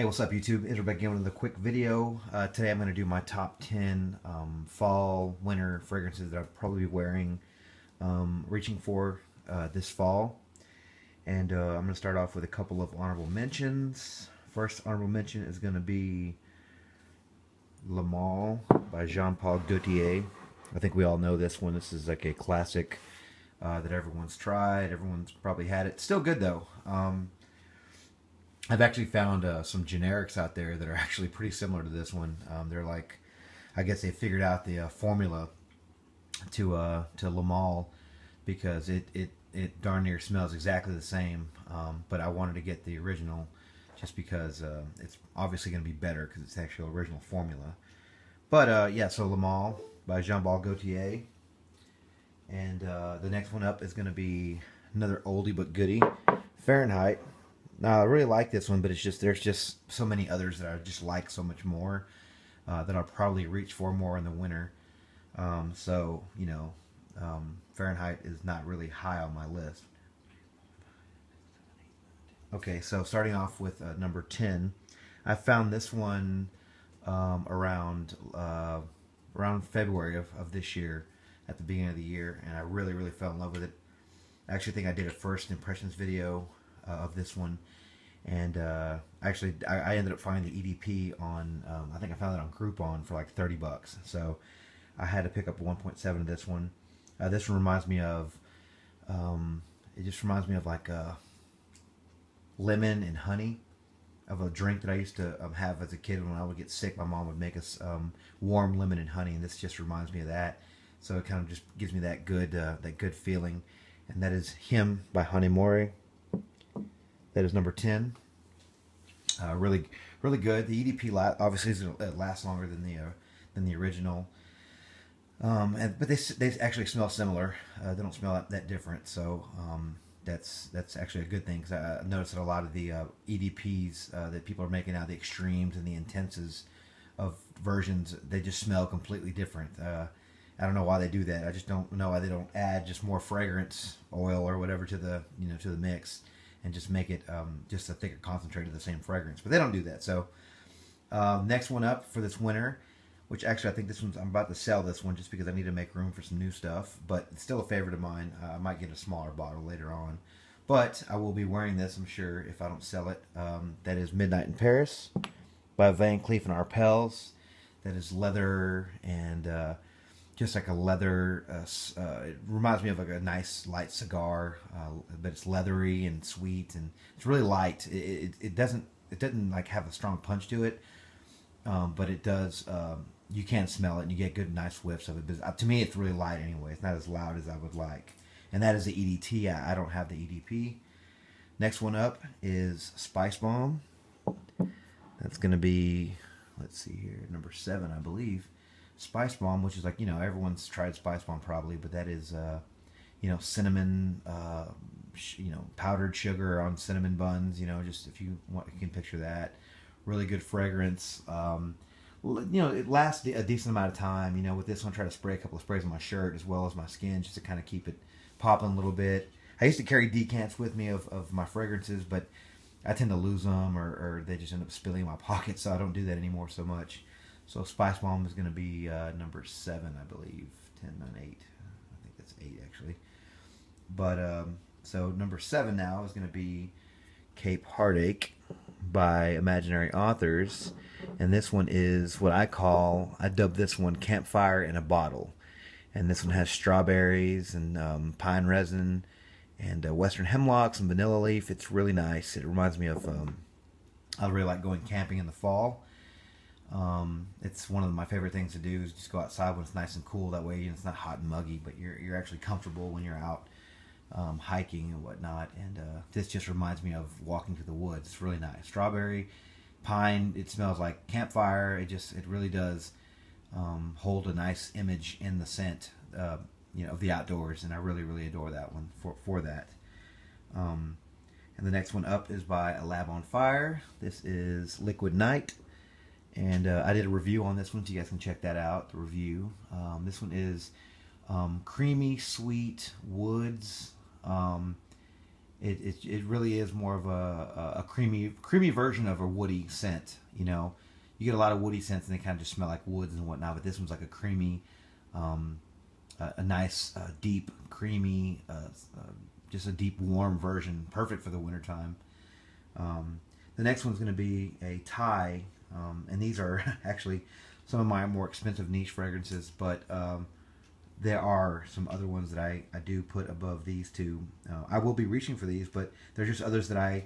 Hey, what's up YouTube? It's back again with another quick video. Today I'm going to do my top 10 fall, winter fragrances that I'll probably be wearing, reaching for this fall. And I'm going to start off with a couple of honorable mentions. First honorable mention is going to be Le Male by Jean-Paul Gaultier. I think we all know this one. This is like a classic that everyone's tried. Everyone's probably had it. Still good though. I've actually found some generics out there that are actually pretty similar to this one. They're like, I guess they figured out the formula to Le Male because it darn near smells exactly the same. But I wanted to get the original just because it's obviously going to be better because it's actually original formula. But yeah, so Le Male by Jean-Paul Gaultier. And the next one up is going to be another oldie but goodie, Fahrenheit. Now I really like this one, but it's just there's just so many others that I just like so much more that I'll probably reach for more in the winter. So you know, Fahrenheit is not really high on my list. Okay, so starting off with number 10, I found this one around February of this year, at the beginning of the year, and I really fell in love with it. I actually think I did a first impressions video of this one, and actually I ended up finding the EDP on I think I found it on Groupon for like 30 bucks, so I had to pick up 1.7 of this one. This one reminds me of it just reminds me of like lemon and honey, of a drink that I used to have as a kid. When I would get sick, my mom would make us warm lemon and honey, and this just reminds me of that. So it kind of just gives me that good feeling, and that is Him by Mori. That is number 10. Really good. The EDP obviously lasts longer than the original, but they actually smell similar. They don't smell that different, so that's actually a good thing, because I noticed that a lot of the EDPs that people are making now, the extremes and the intenses of versions, they just smell completely different. I don't know why they do that. I just don't know why they don't add just more fragrance oil or whatever to the mix, and just make it just a thicker concentrate of the same fragrance. But they don't do that. So next one up for this winter, which actually I think this one's, I'm about to sell this one just because I need to make room for some new stuff, but it's still a favorite of mine. I might get a smaller bottle later on, but I will be wearing this, I'm sure, if I don't sell it. That is Midnight in Paris by Van Cleef and Arpels. That is leather and just like a leather, it reminds me of like a nice light cigar, but it's leathery and sweet, and it's really light. It doesn't like have a strong punch to it, but it does. You can smell it, and you get good, nice whiffs of it. But to me, it's really light anyway. It's not as loud as I would like. And that is the EDT. I don't have the EDP. Next one up is Spicebomb. That's going to be, let's see here, number 7, I believe. Spicebomb, which is like, everyone's tried Spicebomb probably, but that is, cinnamon, powdered sugar on cinnamon buns, just if you want, you can picture that. Really good fragrance. It lasts a decent amount of time. With this one, I try to spray a couple of sprays on my shirt as well as my skin, just to kind of keep it popping a little bit. I used to carry decants with me of my fragrances, but I tend to lose them, or they just end up spilling in my pocket, so I don't do that anymore so much. So Spicebomb is going to be number 7, I believe. 10, 9, 8. I think that's 8, actually. But, so number 7 now is going to be Cape Heartache by Imaginary Authors. And this one is what I dub this one Campfire in a Bottle. And this one has strawberries and pine resin and western hemlocks and vanilla leaf. It's really nice. It reminds me of, I really like going camping in the fall. It's one of my favorite things to do, is just go outside when it's nice and cool. That way, it's not hot and muggy, but you're actually comfortable when you're out hiking and whatnot. And this just reminds me of walking through the woods. It's really nice. Strawberry, pine. It smells like campfire. It really does hold a nice image in the scent, of the outdoors. And I really adore that one for that. And the next one up is by A Lab on Fire. This is Liquid Night. And I did a review on this one, so you guys can check that out, the review. This one is creamy, sweet woods. it really is more of a creamy version of a woody scent. You know, you get a lot of woody scents and they kind of just smell like woods and whatnot, but this one's like a creamy, a nice deep creamy, just a deep warm version, perfect for the wintertime. The next one's going to be a Thai, and these are actually some of my more expensive niche fragrances, but there are some other ones that I do put above these two. I will be reaching for these, but there's just others that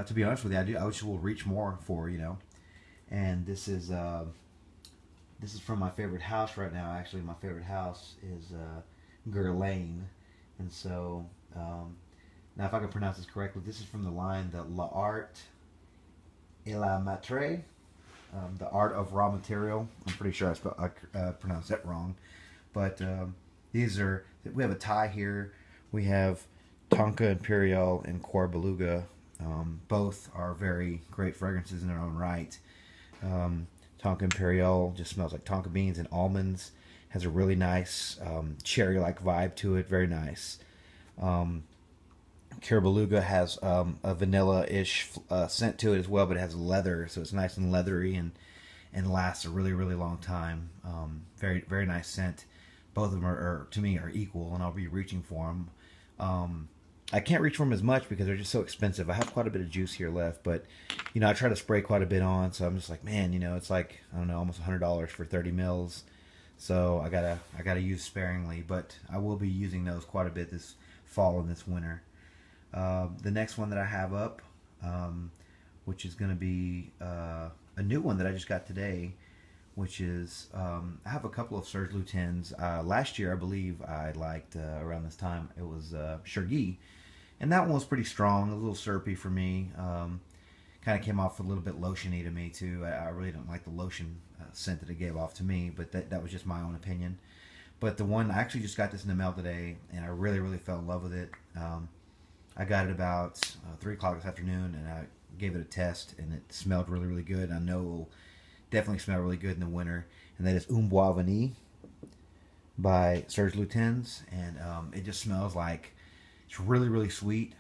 to be honest with you, I just will reach more for, you know. And this is from my favorite house right now. Actually, my favorite house is Guerlain, and so now if I can pronounce this correctly, this is from the line the L'Art et la Matre, the art of raw material. I'm pretty sure I pronounced that wrong. But we have a Thai here. We have Tonka Imperial and Cor Beluga. Both are very great fragrances in their own right. Tonka Imperial just smells like tonka beans and almonds. Has a really nice cherry-like vibe to it. Very nice. Cor Beluga has a vanilla-ish scent to it as well, but it has leather, so it's nice and leathery and lasts a really, really long time. Very, very nice scent. Both of them are to me, are equal, and I'll be reaching for them. I can't reach for them as much because they're just so expensive. I have quite a bit of juice here left, but, you know, I try to spray quite a bit on, so I'm just like, man, you know, it's like, I don't know, almost $100 for 30 mils. So I gotta use sparingly, but I will be using those quite a bit this fall and this winter. The next one that I have up, which is going to be a new one that I just got today, which is I have a couple of Serge Lutens. Last year, I believe I liked around this time. It was Chergui, and that one was pretty strong, a little syrupy for me. Kind of came off a little bit lotiony to me too. I really don't like the lotion scent that it gave off to me, but that was just my own opinion. But the one I actually just got this in the mail today, and I really, really fell in love with it. I got it about 3 o'clock this afternoon, and I gave it a test, and it smelled really, really good. I know it will definitely smell really good in the winter, and that is Bois Vanille by Serge Lutens, and it just smells like it's really, really sweet.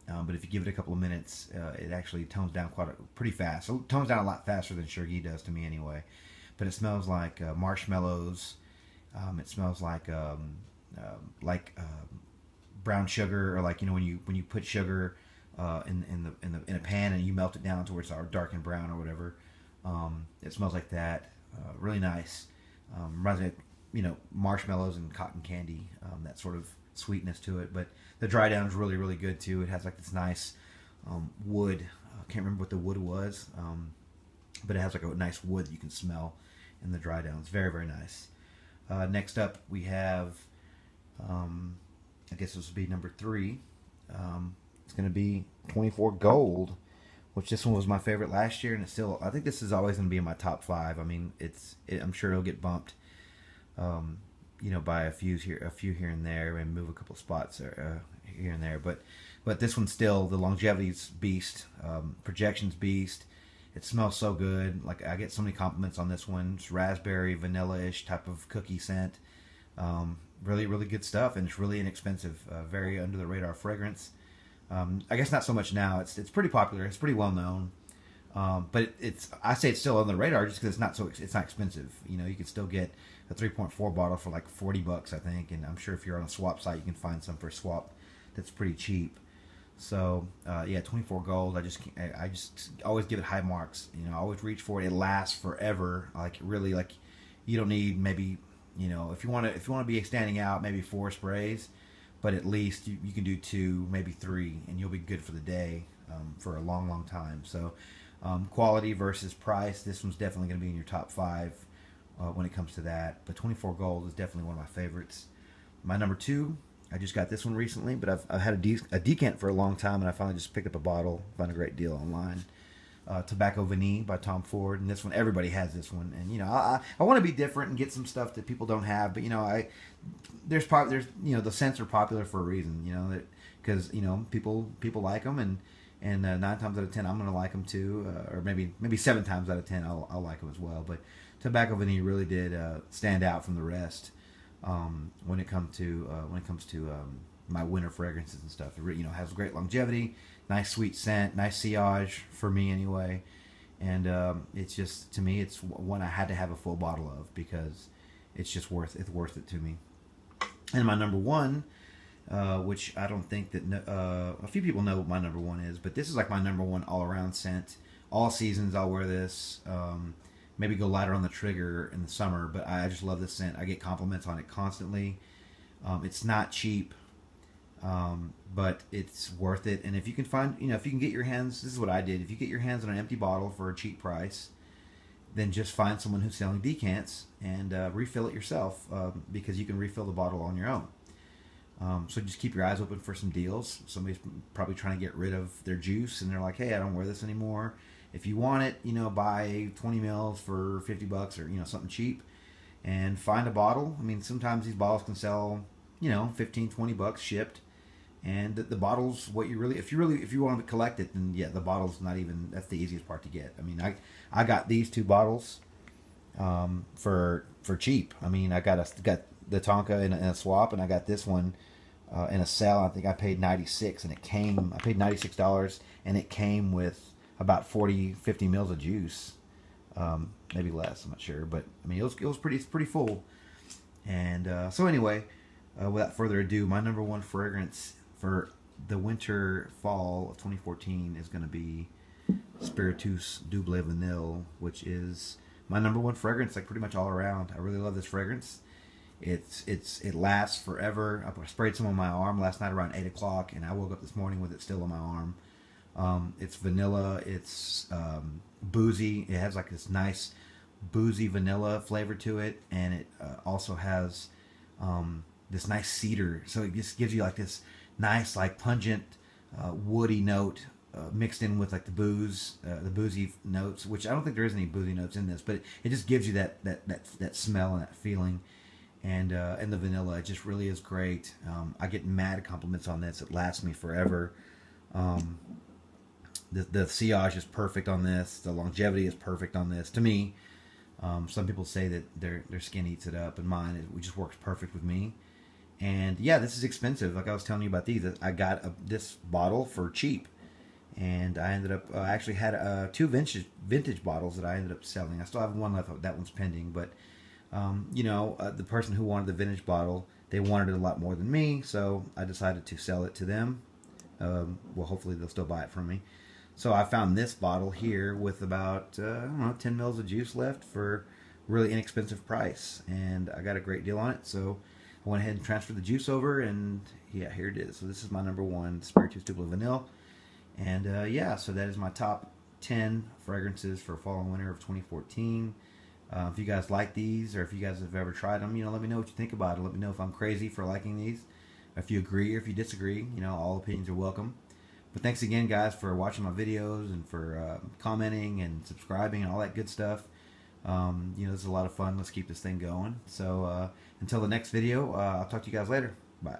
But if you give it a couple of minutes, it actually tones down pretty fast. So it tones down a lot faster than Chergui does to me anyway. But it smells like marshmallows. It smells like brown sugar, or like, you know, when you put sugar in a pan and you melt it down to where it's dark and brown or whatever. It smells like that. Really nice. Reminds me of, you know, marshmallows and cotton candy. That sort of sweetness to it. But the dry down is really, really good too. It has like this nice wood. I can't remember what the wood was, but it has like a nice wood that you can smell in the dry down. It's very, very nice. Next up, we have, I guess this will be number 3. It's going to be 24 Gold, which this one was my favorite last year, and it's still, I think this is always going to be in my top 5. I mean, I'm sure it'll get bumped, you know, by a few here and there, and move a couple spots here and there. But this one's still, the longevity's beast, projection's beast. It smells so good. Like, I get so many compliments on this one. It's raspberry, vanilla-ish type of cookie scent. Really, really good stuff, and it's really inexpensive. Very under the radar fragrance. I guess not so much now. It's pretty popular. It's pretty well known. But I say it's still on the radar just because it's not expensive. You know, you can still get a 3.4 bottle for like $40, I think, and I'm sure if you're on a swap site, you can find some for a swap that's pretty cheap. So yeah, 24 Gold. I just always give it high marks. You know, I always reach for it. It lasts forever. Like, really, like, you don't need, maybe, you know, if you want to be standing out, maybe 4 sprays, but at least you can do 2, maybe 3, and you'll be good for the day, for a long, long time. So quality versus price, this one's definitely going to be in your top 5 when it comes to that. But 24 Gold is definitely one of my favorites. My number 2, I just got this one recently, but I've had a decant for a long time, and I finally just picked up a bottle. Found a great deal online. Tobacco Vanille by Tom Ford, and this one, everybody has this one, and you know, I want to be different and get some stuff that people don't have, but you know, there's you know, the scents are popular for a reason, you know, because you know, people like them, and 9 times out of 10 I'm gonna like them too, or maybe 7 times out of 10 I'll like them as well. But Tobacco Vanille really did stand out from the rest when it comes to my winter fragrances and stuff. It, you know, has great longevity, nice sweet scent, nice sillage for me anyway. And it's just, to me, it's one I had to have a full bottle of because it's just worth it to me. And my number one, which I don't think that a few people know what my number one is, but this is like my number one all around scent. All seasons I'll wear this. Maybe go lighter on the trigger in the summer, but I just love this scent. I get compliments on it constantly. It's not cheap, but it's worth it. And if you can find, you know, if you can get your hands, this is what I did. If you get your hands on an empty bottle for a cheap price, then just find someone who's selling decants and refill it yourself, because you can refill the bottle on your own. So just keep your eyes open for some deals. Somebody's probably trying to get rid of their juice, and they're like, "Hey, I don't wear this anymore. If you want it, you know, buy 20 mils for $50 or, you know, something cheap, and find a bottle." I mean, sometimes these bottles can sell, you know, 15, 20 bucks shipped, and the bottle's what you really, if you want to collect it, then yeah, the bottle's not even, that's the easiest part to get. I mean, I got these two bottles for cheap. I mean, I got the Tonka in a swap, and I got this one in a sale. I think I paid $96, and I paid $96, and it came with about 40-50 mils of juice, maybe less, I'm not sure, but I mean, it's pretty full. And so anyway, without further ado, my number one fragrance for the winter fall of 2014 is going to be Spiritueuse Double Vanille, which is my number one fragrance, like pretty much all around. I really love this fragrance. It lasts forever. I sprayed some on my arm last night around 8 o'clock, and I woke up this morning with it still on my arm. It's vanilla. It's boozy. It has like this nice boozy vanilla flavor to it, and it also has this nice cedar. So it just gives you like this nice, like pungent, woody note mixed in with like the boozy notes. Which I don't think there is any boozy notes in this, but it just gives you that smell and that feeling. And the vanilla, it just really is great. I get mad compliments on this. It lasts me forever. The sillage is perfect on this. The longevity is perfect on this. To me, some people say that their skin eats it up, and mine, it just works perfect with me. And yeah, this is expensive. Like I was telling you about these, I got this bottle for cheap, and I ended up I actually had two vintage bottles that I ended up selling. I still have one left. That one's pending, but you know, the person who wanted the vintage bottle, they wanted it a lot more than me, so I decided to sell it to them. Well, hopefully they'll still buy it from me. So I found this bottle here with about, I don't know, 10 mils of juice left for a really inexpensive price. And I got a great deal on it. So I went ahead and transferred the juice over, and yeah, here it is. So this is my number one, Spiritueuse Double Vanille. And yeah, so that is my top 10 fragrances for fall and winter of 2014. If you guys like these, or if you guys have ever tried them, you know, let me know what you think about it. Let me know if I'm crazy for liking these. If you agree or if you disagree, you know, all opinions are welcome. But thanks again, guys, for watching my videos and for commenting and subscribing and all that good stuff. You know, this is a lot of fun. Let's keep this thing going. So until the next video, I'll talk to you guys later. Bye.